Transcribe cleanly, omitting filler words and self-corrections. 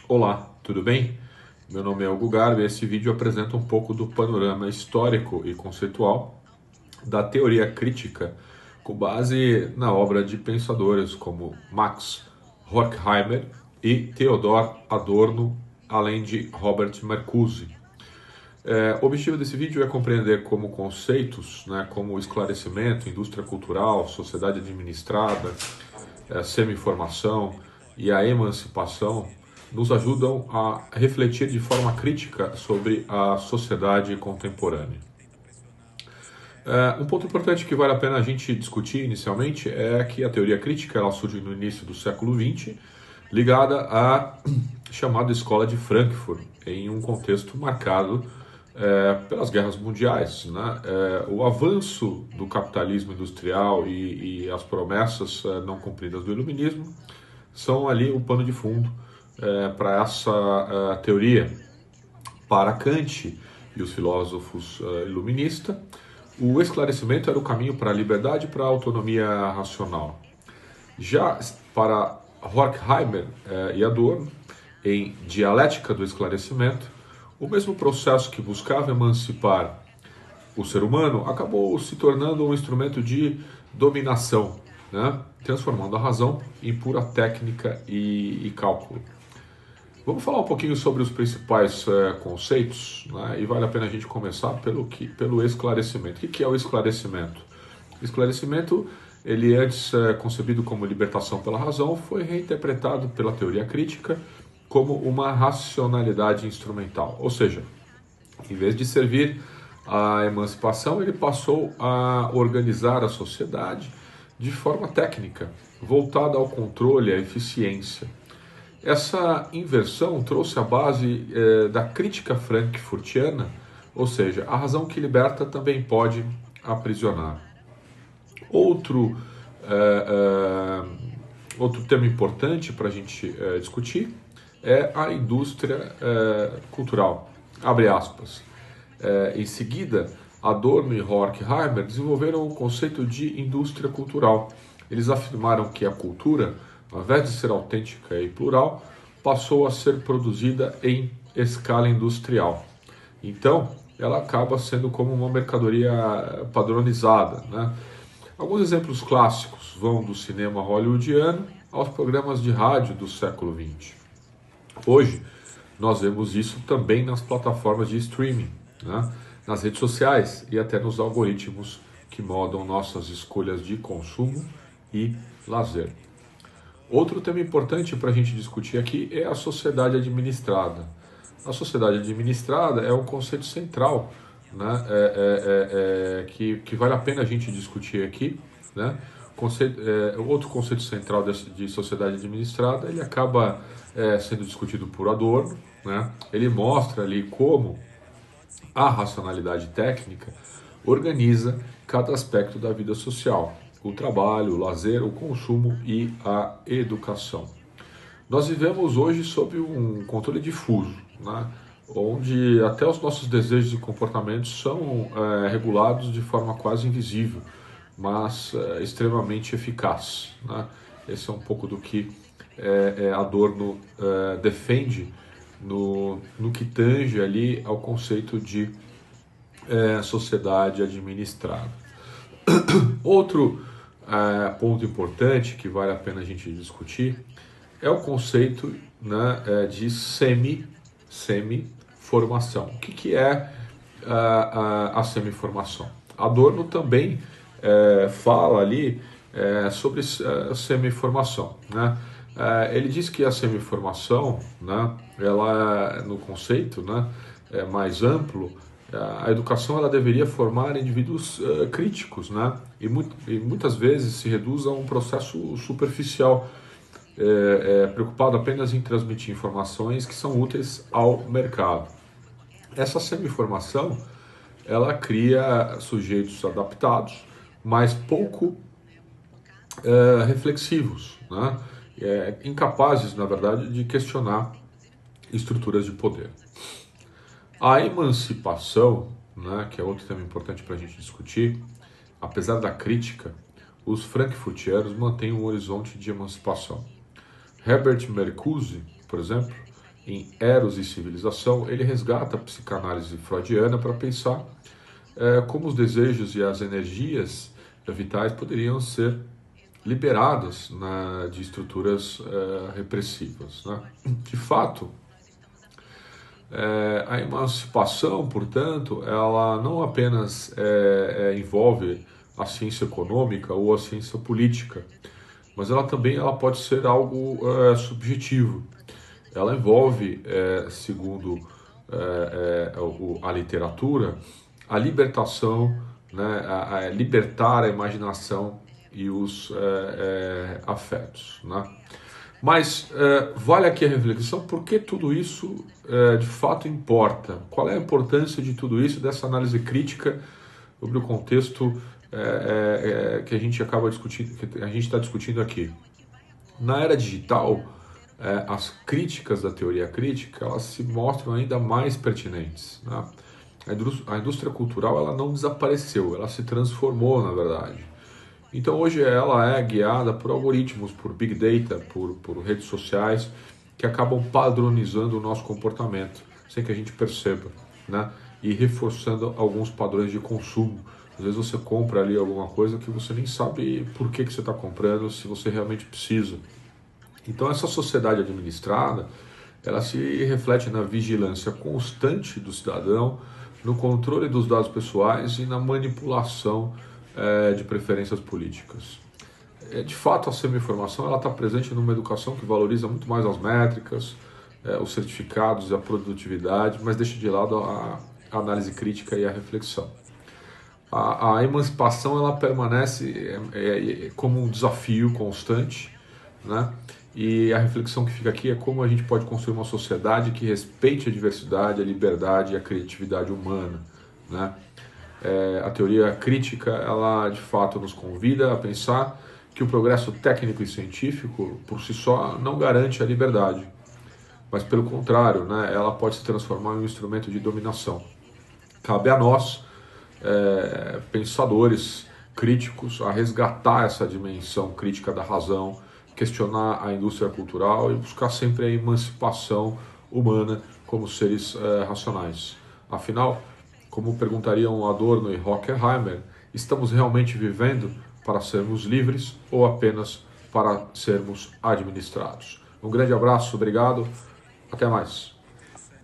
Olá, tudo bem? Meu nome é Hugo Garbi e esse vídeo apresenta um pouco do panorama histórico e conceitual da teoria crítica com base na obra de pensadores como Max Horkheimer e Theodor Adorno, além de Robert Marcuse. O objetivo desse vídeo é compreender como conceitos, como o esclarecimento, indústria cultural, sociedade administrada, semi-formação e a emancipação nos ajudam a refletir de forma crítica sobre a sociedade contemporânea. Um ponto importante que vale a pena a gente discutir inicialmente é que a teoria crítica ela surge no início do século XX, ligada à chamada Escola de Frankfurt, em um contexto marcado pelas guerras mundiais. O avanço do capitalismo industrial e as promessas não cumpridas do iluminismo são ali o pano de fundo para essa teoria. Para Kant e os filósofos iluministas, o esclarecimento era o caminho para a liberdade e para a autonomia racional. Já para Horkheimer e Adorno, em Dialética do Esclarecimento, o mesmo processo que buscava emancipar o ser humano acabou se tornando um instrumento de dominação, transformando a razão em pura técnica e cálculo. Vamos falar um pouquinho sobre os principais conceitos, e vale a pena a gente começar pelo esclarecimento. O que é o esclarecimento? O esclarecimento, ele antes concebido como libertação pela razão, foi reinterpretado pela teoria crítica como uma racionalidade instrumental. Ou seja, em vez de servir à emancipação, ele passou a organizar a sociedade de forma técnica, voltada ao controle e à eficiência. Essa inversão trouxe a base da crítica frankfurtiana, ou seja, a razão que liberta também pode aprisionar. Outro tema importante para a gente discutir é a indústria cultural. Abre aspas. Em seguida, Adorno e Horkheimer desenvolveram o conceito de indústria cultural. Eles afirmaram que a cultura, ao invés de ser autêntica e plural, passou a ser produzida em escala industrial. Então, ela acaba sendo como uma mercadoria padronizada. Alguns exemplos clássicos vão do cinema hollywoodiano aos programas de rádio do século XX. Hoje, nós vemos isso também nas plataformas de streaming, nas redes sociais e até nos algoritmos que moldam nossas escolhas de consumo e lazer. Outro tema importante para a gente discutir aqui é a sociedade administrada. A sociedade administrada é um conceito central, que vale a pena a gente discutir aqui. Outro conceito central de sociedade administrada, ele acaba sendo discutido por Adorno. Ele mostra ali como a racionalidade técnica organiza cada aspecto da vida social: o trabalho, o lazer, o consumo e a educação. Nós vivemos hoje sob um controle difuso, onde até os nossos desejos e comportamentos são regulados de forma quase invisível, mas extremamente eficaz. Esse é um pouco do que Adorno defende no que tange ali ao conceito de sociedade administrada. Outro ponto importante que vale a pena a gente discutir é o conceito de semi-formação. O que é a semi-formação? Adorno também fala ali sobre a semi-formação. Ele diz que a semi-formação, ela, no conceito mais amplo, a educação ela deveria formar indivíduos críticos, e muitas vezes se reduz a um processo superficial, preocupado apenas em transmitir informações que são úteis ao mercado. Essa semi-formação ela cria sujeitos adaptados, mas pouco reflexivos, incapazes, na verdade, de questionar estruturas de poder. A emancipação, que é outro tema importante para a gente discutir, apesar da crítica, os frankfurtianos mantêm um horizonte de emancipação. Herbert Marcuse, por exemplo, em Eros e Civilização, ele resgata a psicanálise freudiana para pensar como os desejos e as energias vitais poderiam ser liberadas, né, de estruturas repressivas, né? De fato, a emancipação, portanto, ela não apenas envolve a ciência econômica ou a ciência política, mas ela pode ser algo subjetivo. Ela envolve, segundo a literatura, a libertação, né, a libertar a imaginação e os afetos, né? Mas vale aqui a reflexão, por que tudo isso de fato importa? Qual é a importância de tudo isso, dessa análise crítica sobre o contexto que a gente acaba discutindo, que a gente está discutindo aqui? Na era digital, as críticas da teoria crítica, elas se mostram ainda mais pertinentes, né? A indústria cultural, ela não desapareceu, ela se transformou, na verdade. Então hoje ela é guiada por algoritmos, por big data, por redes sociais, que acabam padronizando o nosso comportamento, sem que a gente perceba, né? E reforçando alguns padrões de consumo. Às vezes você compra ali alguma coisa que você nem sabe por que você está comprando, se você realmente precisa. Então essa sociedade administrada, ela se reflete na vigilância constante do cidadão, no controle dos dados pessoais e na manipulação de preferências políticas. De fato, a semi-informação está presente numa educação que valoriza muito mais as métricas, os certificados e a produtividade, mas deixa de lado a análise crítica e a reflexão. A emancipação, ela permanece como um desafio constante, né? E a reflexão que fica aqui é como a gente pode construir uma sociedade que respeite a diversidade, a liberdade e a criatividade humana, né? A teoria crítica, ela de fato nos convida a pensar que o progresso técnico e científico por si só não garante a liberdade, mas pelo contrário, né, ela pode se transformar em um instrumento de dominação. Cabe a nós, pensadores críticos, a resgatar essa dimensão crítica da razão, questionar a indústria cultural e buscar sempre a emancipação humana como seres racionais. Afinal, como perguntariam Adorno e Horkheimer, estamos realmente vivendo para sermos livres ou apenas para sermos administrados? Um grande abraço, obrigado, até mais.